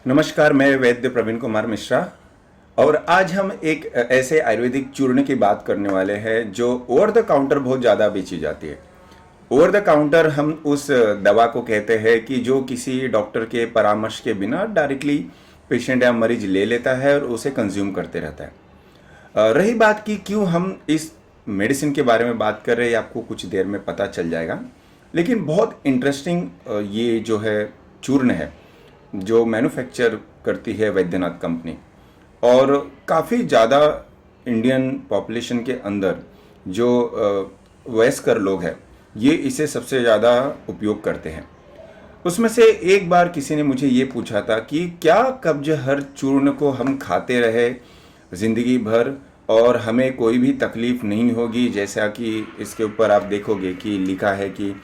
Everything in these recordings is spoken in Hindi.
नमस्कार, मैं वैद्य प्रवीण कुमार मिश्रा और आज हम एक ऐसे आयुर्वेदिक चूर्ण की बात करने वाले हैं जो ओवर द काउंटर बहुत ज़्यादा बेची जाती है। ओवर द काउंटर हम उस दवा को कहते हैं कि जो किसी डॉक्टर के परामर्श के बिना डायरेक्टली पेशेंट या मरीज ले लेता है और उसे कंज्यूम करते रहता है। रही बात कि क्यों हम इस मेडिसिन के बारे में बात कर रहे हैं, आपको कुछ देर में पता चल जाएगा। लेकिन बहुत इंटरेस्टिंग ये जो है चूर्ण है जो मैन्युफैक्चर करती है वैद्यनाथ कंपनी, और काफ़ी ज़्यादा इंडियन पॉपुलेशन के अंदर जो वयस्कर लोग हैं ये इसे सबसे ज़्यादा उपयोग करते हैं। उसमें से एक बार किसी ने मुझे ये पूछा था कि क्या कब्ज हर चूर्ण को हम खाते रहे ज़िंदगी भर और हमें कोई भी तकलीफ़ नहीं होगी, जैसा कि इसके ऊपर आप देखोगे कि लिखा है कि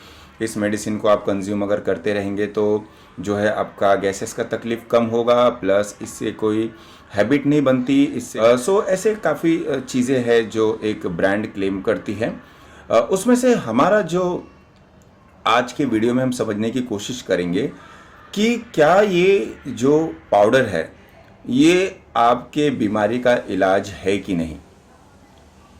इस मेडिसिन को आप कंज्यूम अगर करते रहेंगे तो जो है आपका गैसेस का तकलीफ़ कम होगा, प्लस इससे कोई हैबिट नहीं बनती इससे। सो ऐसे काफ़ी चीज़ें हैं जो एक ब्रांड क्लेम करती है। उसमें से हमारा जो आज के वीडियो में हम समझने की कोशिश करेंगे कि क्या ये जो पाउडर है ये आपके बीमारी का इलाज है कि नहीं।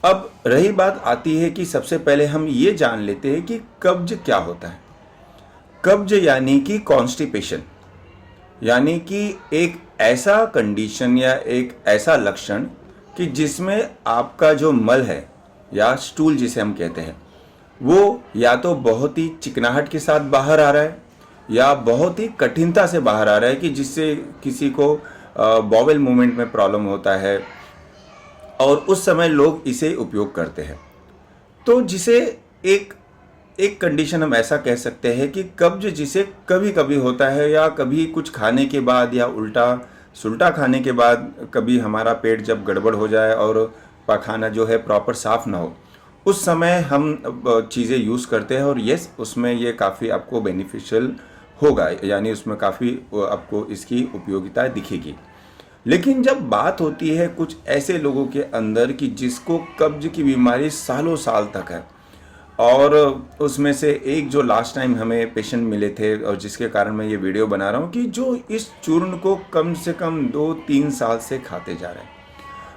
अब रही बात आती है कि सबसे पहले हम ये जान लेते हैं कि कब्ज क्या होता है। कब्ज यानी कि कॉन्स्टिपेशन, यानी कि एक ऐसा कंडीशन या एक ऐसा लक्षण कि जिसमें आपका जो मल है या स्टूल जिसे हम कहते हैं वो या तो बहुत ही चिकनाहट के साथ बाहर आ रहा है या बहुत ही कठिनता से बाहर आ रहा है कि जिससे किसी को बॉवेल मूवमेंट में प्रॉब्लम होता है और उस समय लोग इसे उपयोग करते हैं। तो जिसे एक एक कंडीशन हम ऐसा कह सकते हैं कि कब्ज जिसे कभी कभी होता है या कभी कुछ खाने के बाद या उल्टा सुल्टा खाने के बाद, कभी हमारा पेट जब गड़बड़ हो जाए और पाखाना जो है प्रॉपर साफ ना हो, उस समय हम चीज़ें यूज़ करते हैं और यस उसमें ये काफ़ी आपको बेनिफिशियल होगा, यानी उसमें काफ़ी आपको इसकी उपयोगिता दिखेगी। लेकिन जब बात होती है कुछ ऐसे लोगों के अंदर कि जिसको कब्ज की बीमारी सालों साल तक है, और उसमें से एक जो लास्ट टाइम हमें पेशेंट मिले थे और जिसके कारण मैं ये वीडियो बना रहा हूँ कि जो इस चूर्ण को कम से कम 2-3 साल से खाते जा रहे हैं,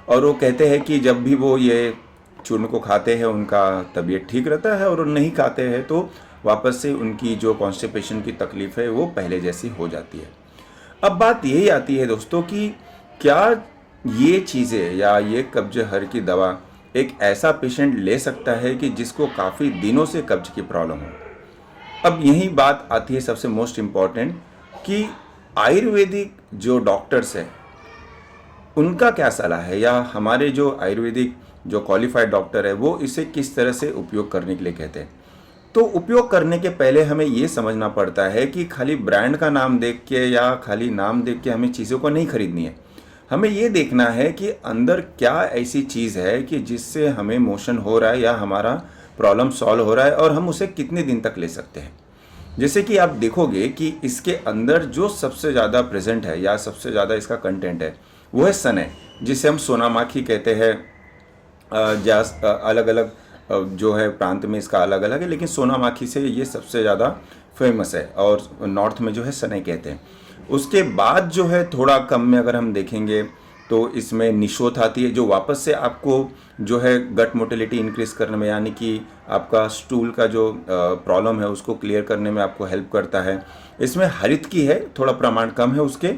और वो कहते हैं कि जब भी वो ये चूर्ण को खाते हैं उनका तबीयत ठीक रहता है और नहीं खाते हैं तो वापस से उनकी जो कॉन्स्टिपेशन की तकलीफ़ है वो पहले जैसी हो जाती है। अब बात यही आती है दोस्तों कि क्या ये चीज़ें या ये कब्ज हर की दवा एक ऐसा पेशेंट ले सकता है कि जिसको काफ़ी दिनों से कब्ज की प्रॉब्लम हो। अब यही बात आती है सबसे मोस्ट इम्पॉर्टेंट कि आयुर्वेदिक जो डॉक्टर्स हैं उनका क्या सलाह है, या हमारे जो आयुर्वेदिक जो क्वालिफाइड डॉक्टर है वो इसे किस तरह से उपयोग करने के लिए कहते हैं। तो उपयोग करने के पहले हमें ये समझना पड़ता है कि खाली ब्रांड का नाम देख के या खाली नाम देख के हमें चीज़ों को नहीं खरीदनी है। हमें ये देखना है कि अंदर क्या ऐसी चीज़ है कि जिससे हमें मोशन हो रहा है या हमारा प्रॉब्लम सॉल्व हो रहा है और हम उसे कितने दिन तक ले सकते हैं। जैसे कि आप देखोगे कि इसके अंदर जो सबसे ज़्यादा प्रेजेंट है या सबसे ज़्यादा इसका कंटेंट है वो है सने, जिसे हम सोनामाखी कहते हैं। अलग अलग जो है प्रांत में इसका अलग अलग है, लेकिन सोनामाखी से ये सबसे ज़्यादा फेमस है और नॉर्थ में जो है सने कहते हैं। उसके बाद जो है थोड़ा कम में अगर हम देखेंगे तो इसमें निशोथ आती है जो वापस से आपको जो है गट मोटिलिटी इंक्रीज करने में, यानी कि आपका स्टूल का जो प्रॉब्लम है उसको क्लियर करने में आपको हेल्प करता है। इसमें हरित की है, थोड़ा प्रमाण कम है उसके,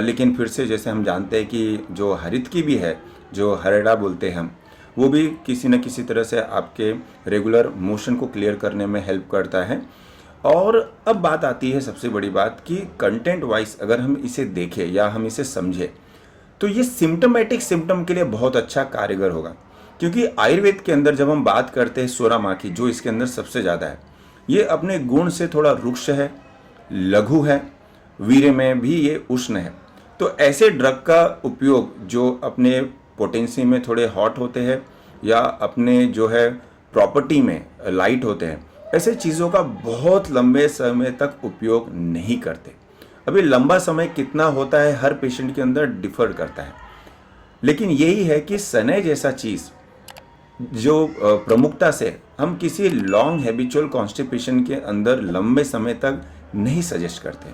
लेकिन फिर से जैसे हम जानते हैं कि जो हरित की भी है, जो हरेड़ा बोलते हैं हम, वो भी किसी न किसी तरह से आपके रेगुलर मोशन को क्लियर करने में हेल्प करता है। और अब बात आती है सबसे बड़ी बात कि कंटेंट वाइज अगर हम इसे देखें या हम इसे समझें तो ये सिम्टोमेटिक सिम्टम के लिए बहुत अच्छा कारगर होगा। क्योंकि आयुर्वेद के अंदर जब हम बात करते हैं सोरामाखी जो इसके अंदर सबसे ज़्यादा है, ये अपने गुण से थोड़ा रुक्ष है, लघु है, वीर्य में भी ये उष्ण है। तो ऐसे ड्रग का उपयोग जो अपने पोटेंसी में थोड़े हॉट होते हैं या अपने जो है प्रॉपर्टी में लाइट होते हैं, ऐसे चीज़ों का बहुत लंबे समय तक उपयोग नहीं करते। अभी लंबा समय कितना होता है हर पेशेंट के अंदर डिफर करता है, लेकिन यही है कि सने जैसा चीज़ जो प्रमुखता से हम किसी लॉन्ग हैबिचुअल कॉन्स्टिपेशन के अंदर लंबे समय तक नहीं सजेस्ट करते।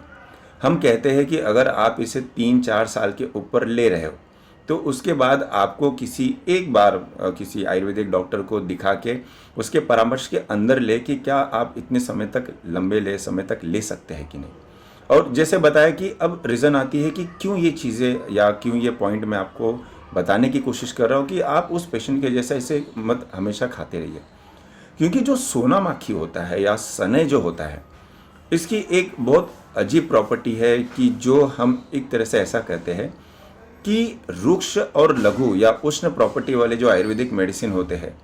हम कहते हैं कि अगर आप इसे 3-4 साल के ऊपर ले रहे हो तो उसके बाद आपको एक बार किसी आयुर्वेदिक डॉक्टर को दिखा के उसके परामर्श के अंदर ले कि क्या आप इतने समय तक लंबे समय तक ले सकते हैं कि नहीं। और जैसे बताया कि अब रीज़न आती है कि क्यों ये चीज़ें या क्यों ये पॉइंट मैं आपको बताने की कोशिश कर रहा हूँ कि आप उस पेशेंट के जैसा इसे मत हमेशा खाते रहिए। क्योंकि जो सोना माखी होता है या सने जो होता है, इसकी एक बहुत अजीब प्रॉपर्टी है कि जो हम एक तरह से ऐसा कहते हैं कि रुक्ष और लघु या उष्ण प्रॉपर्टी वाले जो आयुर्वेदिक मेडिसिन होते हैं,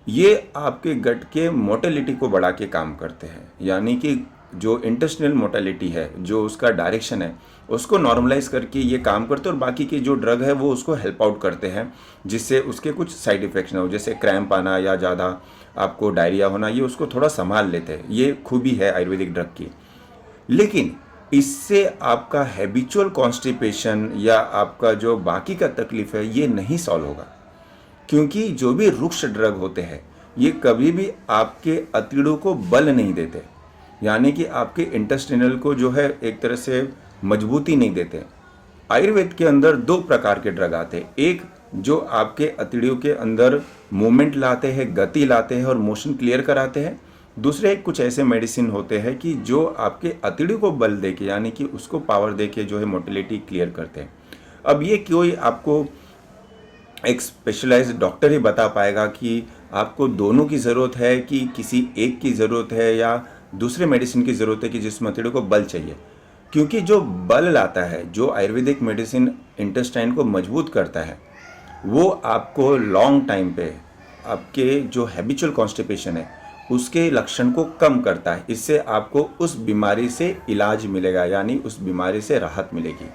ये आपके गट के मोटेलिटी को बढ़ा के काम करते हैं। यानी कि जो इंटेस्टिनल मोटेलिटी है, जो उसका डायरेक्शन है, उसको नॉर्मलाइज करके ये काम करते हैं और बाकी के जो ड्रग है वो उसको हेल्प आउट करते हैं, जिससे उसके कुछ साइड इफ़ेक्ट्स ना हो, जैसे क्रैम्प आना या ज़्यादा आपको डायरिया होना, ये उसको थोड़ा संभाल लेते हैं। ये खूबी है आयुर्वेदिक ड्रग की। लेकिन इससे आपका हैबिचुअल कॉन्स्टिपेशन या आपका जो बाकी का तकलीफ है ये नहीं सॉल्व होगा, क्योंकि जो भी रुक्ष ड्रग होते हैं ये कभी भी आपके अतीड़ों को बल नहीं देते, यानी कि आपके इंटेस्टिनल को जो है एक तरह से मजबूती नहीं देते। आयुर्वेद के अंदर दो प्रकार के ड्रग आते हैं, एक जो आपके अतीड़ों के अंदर मूवमेंट लाते हैं, गति लाते हैं और मोशन क्लियर कराते हैं। दूसरे कुछ ऐसे मेडिसिन होते हैं कि जो आपके अतीड़ों को बल देके यानी कि उसको पावर देके जो है मोटिलिटी क्लियर करते हैं। अब ये कोई आपको एक स्पेशलाइज्ड डॉक्टर ही बता पाएगा कि आपको दोनों की ज़रूरत है कि किसी एक की ज़रूरत है या दूसरे मेडिसिन की ज़रूरत है कि जिसमें अतीड़ों को बल चाहिए। क्योंकि जो बल लाता है, जो आयुर्वेदिक मेडिसिन इंटेस्टाइन को मजबूत करता है, वो आपको लॉन्ग टाइम पे आपके जो हैबिचुअल कॉन्स्टिपेशन है उसके लक्षण को कम करता है। इससे आपको उस बीमारी से इलाज मिलेगा, यानी उस बीमारी से राहत मिलेगी।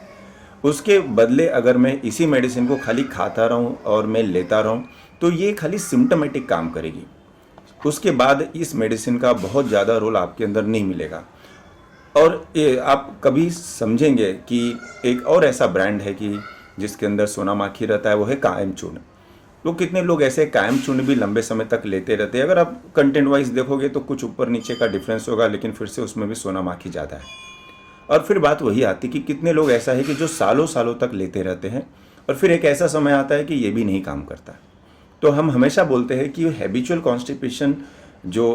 उसके बदले अगर मैं इसी मेडिसिन को खाली खाता रहूं और मैं लेता रहूं तो ये खाली सिम्टोमेटिक काम करेगी। उसके बाद इस मेडिसिन का बहुत ज़्यादा रोल आपके अंदर नहीं मिलेगा। और ये आप कभी समझेंगे कि एक और ऐसा ब्रांड है कि जिसके अंदर सोना माखी रहता है, वो है कायम चूर्ण। तो कितने लोग ऐसे कायम चूर्ण भी लंबे समय तक लेते रहते हैं। अगर आप कंटेंट वाइज देखोगे तो कुछ ऊपर नीचे का डिफरेंस होगा, लेकिन फिर से उसमें भी सोना माखी ज़्यादा है। और फिर बात वही आती कि कितने लोग ऐसा है कि जो सालों सालों तक लेते रहते हैं और फिर एक ऐसा समय आता है कि ये भी नहीं काम करता। तो हम हमेशा बोलते हैं कि हैबिचुअल कॉन्स्टिपेशन जो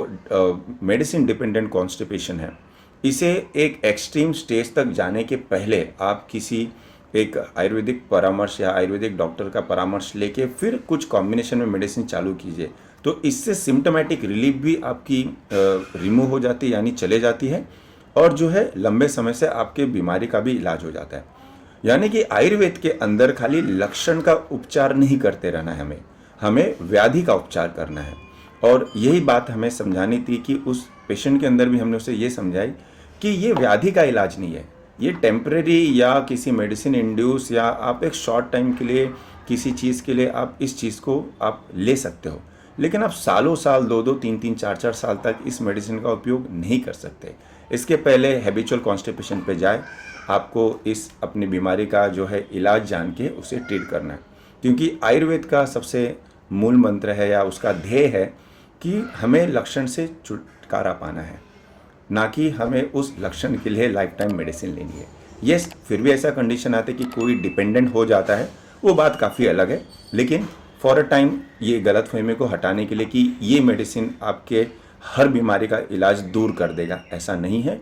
मेडिसिन डिपेंडेंट कॉन्स्टिपेशन है, इसे एक एक्सट्रीम स्टेज तक जाने के पहले आप किसी एक आयुर्वेदिक परामर्श या आयुर्वेदिक डॉक्टर का परामर्श लेके फिर कुछ कॉम्बिनेशन में मेडिसिन चालू कीजिए। तो इससे सिम्टोमेटिक रिलीफ भी आपकी रिमूव हो जाती है, यानी चले जाती है, और जो है लंबे समय से आपके बीमारी का भी इलाज हो जाता है। यानी कि आयुर्वेद के अंदर खाली लक्षण का उपचार नहीं करते रहना है, हमें व्याधि का उपचार करना है। और यही बात हमें समझानी थी कि उस पेशेंट के अंदर भी हमने उसे ये समझाई कि ये व्याधि का इलाज नहीं है, ये टेम्परेरी या किसी मेडिसिन इंड्यूस या आप एक शॉर्ट टाइम के लिए किसी चीज़ के लिए आप इस चीज़ को आप ले सकते हो, लेकिन आप सालों साल 2-2, 3-3, 4-4 साल तक इस मेडिसिन का उपयोग नहीं कर सकते। इसके पहले हैबिचुअल कॉन्स्टिपेशन पे जाए, आपको इस अपनी बीमारी का जो है इलाज जान के उसे ट्रीट करना है। क्योंकि आयुर्वेद का सबसे मूल मंत्र है या उसका ध्येय है कि हमें लक्षण से छुटकारा पाना है, ना कि हमें उस लक्षण के लिए लाइफ टाइम मेडिसिन लेनी है। यस, फिर भी ऐसा कंडीशन आता है कि कोई डिपेंडेंट हो जाता है, वो बात काफ़ी अलग है, लेकिन फॉर अ टाइम ये गलतफहमी को हटाने के लिए कि ये मेडिसिन आपके हर बीमारी का इलाज दूर कर देगा, ऐसा नहीं है।